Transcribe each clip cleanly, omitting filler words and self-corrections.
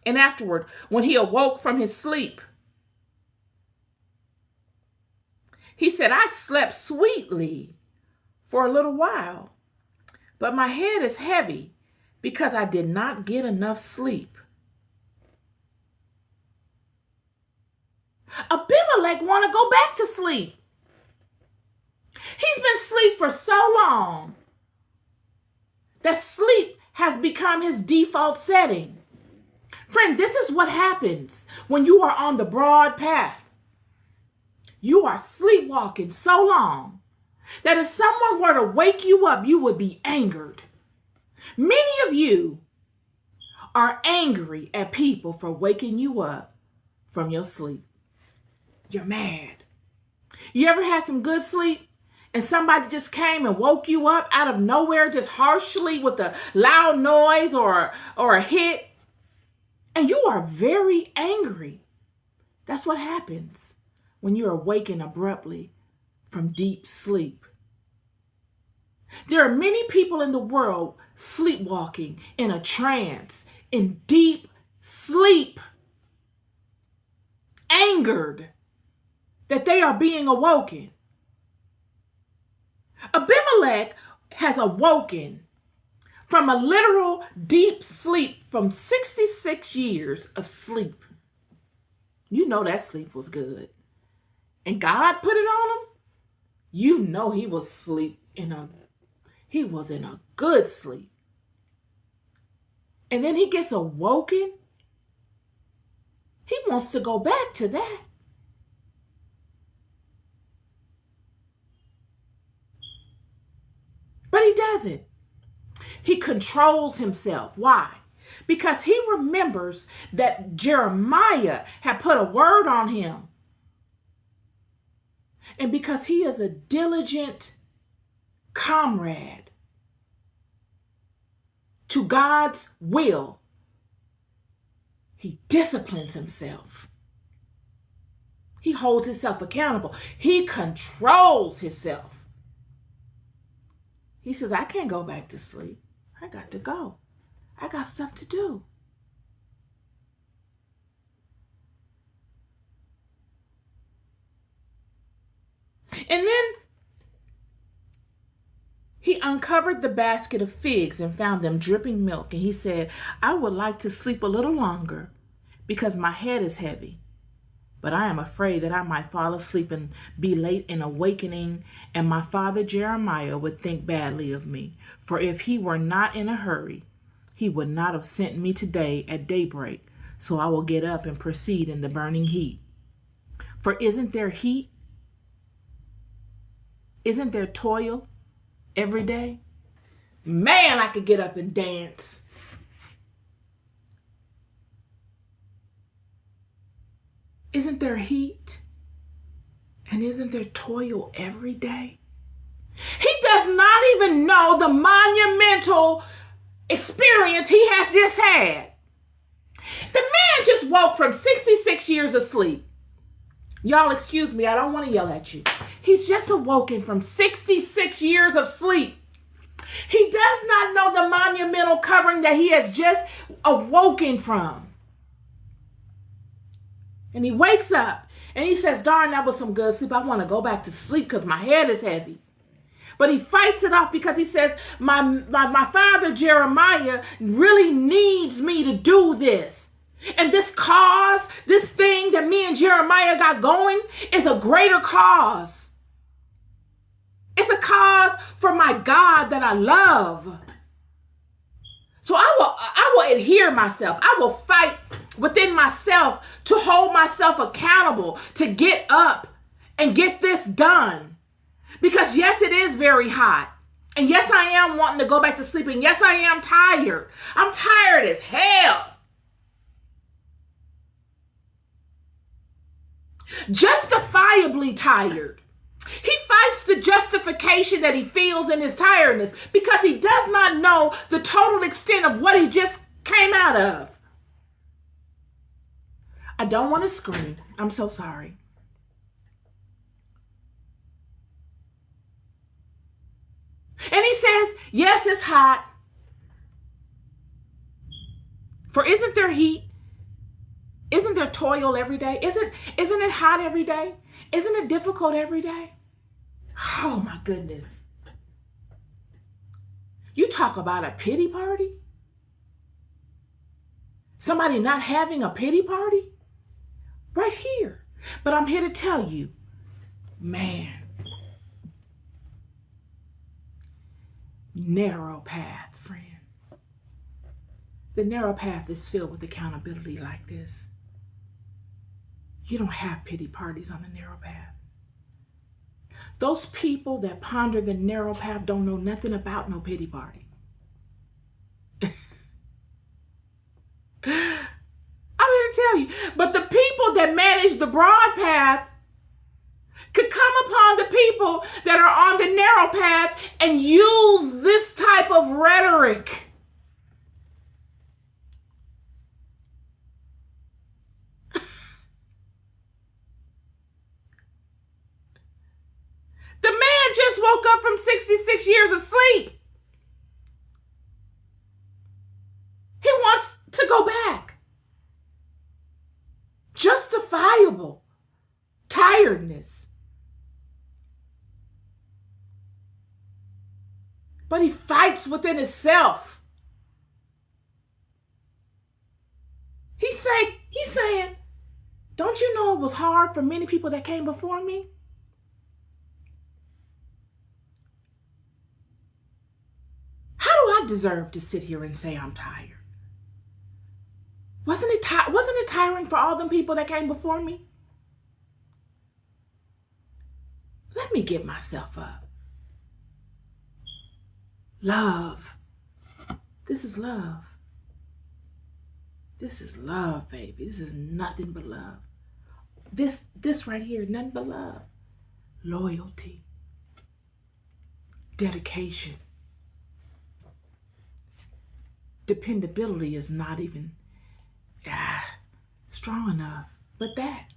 And afterward, when he awoke from his sleep, he said, I slept sweetly for a little while, but my head is heavy because I did not get enough sleep. Abimelech want to go back to sleep. He's been asleep for so long that sleep has become his default setting. Friend, this is what happens when you are on the broad path. You are sleepwalking so long that if someone were to wake you up, you would be angered. Many of you are angry at people for waking you up from your sleep. You're mad. You ever had some good sleep and somebody just came and woke you up out of nowhere, just harshly with a loud noise or a hit, and you are very angry? That's what happens when you're awakened abruptly from deep sleep. There are many people in the world sleepwalking in a trance, in deep sleep, angered that they are being awoken. Abimelech has awoken from a literal deep sleep from 66 years of sleep. You know that sleep was good. And God put it on him. You know he was in a good sleep. And then he gets awoken. He wants to go back to that. But he doesn't. He controls himself. Why? Because he remembers that Jeremiah had put a word on him. And because he is a diligent comrade to God's will, he disciplines himself. He holds himself accountable. He controls himself. He says, I can't go back to sleep. I got to go. I got stuff to do. And then he uncovered the basket of figs and found them dripping milk. And he said, I would like to sleep a little longer because my head is heavy. But I am afraid that I might fall asleep and be late in awakening, and my father Jeremiah would think badly of me. For if he were not in a hurry, he would not have sent me today at daybreak. So I will get up and proceed in the burning heat. For isn't there heat? Isn't there toil every day? Man, I could get up and dance. Isn't there heat? And isn't there toil every day? He does not even know the monumental experience he has just had. The man just woke from 66 years of sleep. Y'all, excuse me, I don't want to yell at you. He's just awoken from 66 years of sleep. He does not know the monumental covering that he has just awoken from. And he wakes up and he says, darn, that was some good sleep. I want to go back to sleep because my head is heavy. But he fights it off because he says, my father Jeremiah really needs me to do this. And this cause, this thing that me and Jeremiah got going is a greater cause. It's a cause for my God that I love. So I will adhere myself. I will fight within myself to hold myself accountable, to get up and get this done. Because yes, it is very hot. And yes, I am wanting to go back to sleep. And yes, I am tired. I'm tired as hell. Justifiably tired. He fights the justification that he feels in his tiredness because he does not know the total extent of what he just came out of. I don't want to scream. I'm so sorry. And he says, yes, it's hot. For isn't there heat? Isn't there toil every day? Isn't it hot every day? Isn't it difficult every day? Oh my goodness. You talk about a pity party? Somebody not having a pity party? Right here. But I'm here to tell you, man, narrow path, friend. The narrow path is filled with accountability like this. You don't have pity parties on the narrow path. Those people that ponder the narrow path don't know nothing about no pity party. I'm here to tell you. But the people that manage the broad path could come upon the people that are on the narrow path and use this type of rhetoric. The man just woke up from 66 years of sleep. He wants to go back. Justifiable tiredness. But he fights within himself. He's saying, don't you know it was hard for many people that came before me? How do I deserve to sit here and say I'm tired? Wasn't it tiring for all them people that came before me? Let me get myself up. Love. This is love. This is love, baby. This is nothing but love. This right here, nothing but love. Loyalty. Dedication. Dependability is not even strong enough. But that.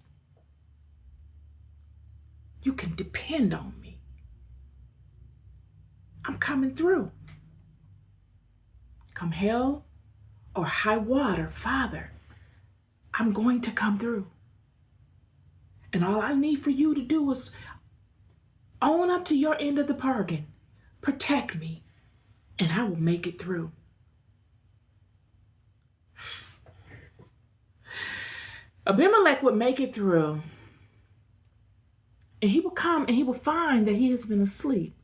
You can depend on me. I'm coming through. Come hell or high water, Father, I'm going to come through. And all I need for you to do is own up to your end of the bargain. Protect me, and I will make it through. Abimelech would make it through, and he will come and he will find that he has been asleep.